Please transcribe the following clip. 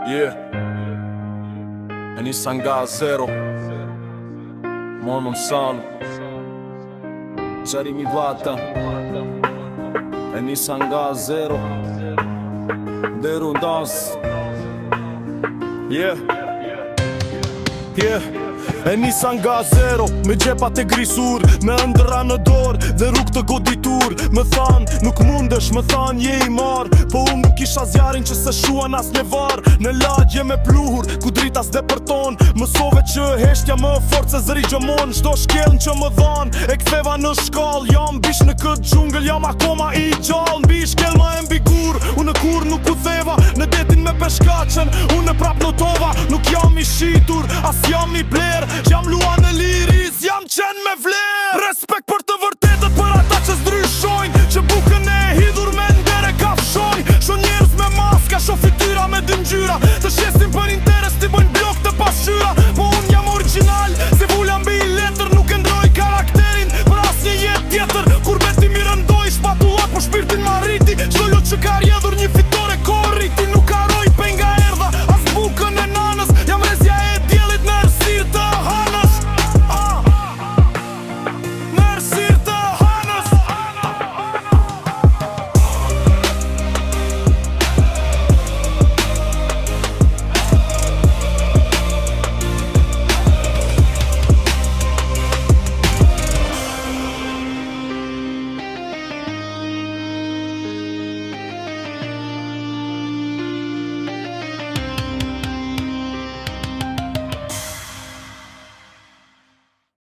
Yeah. E nisa nga zero. Mormon son Jeremy Vata. E nisa nga zero Deru ndas. Yeah. Yeah. E nisa nga zero, me gjepat e grisur, me ëndra në dorë dhe rrug të goditur. Më than, nuk mundesh, më than je i marë, po nuk isha zjarin që se shuan as një varë. Në lagje me pluhur, ku drita s'de për ton, mësove që heshtja më fort se zëri gjëmon. Shdo shkelën që më dhan, e ktheva në shkall. Jam bish në këtë gjungël, jam akoma i gjall. Mbi shkel ma e mbi gur, unë kur nuk u theva, në detin me peshkaqen, unë prap notova. Nuk jam i shitur, as jam i bler, jam luan e liris, jam qen me vler.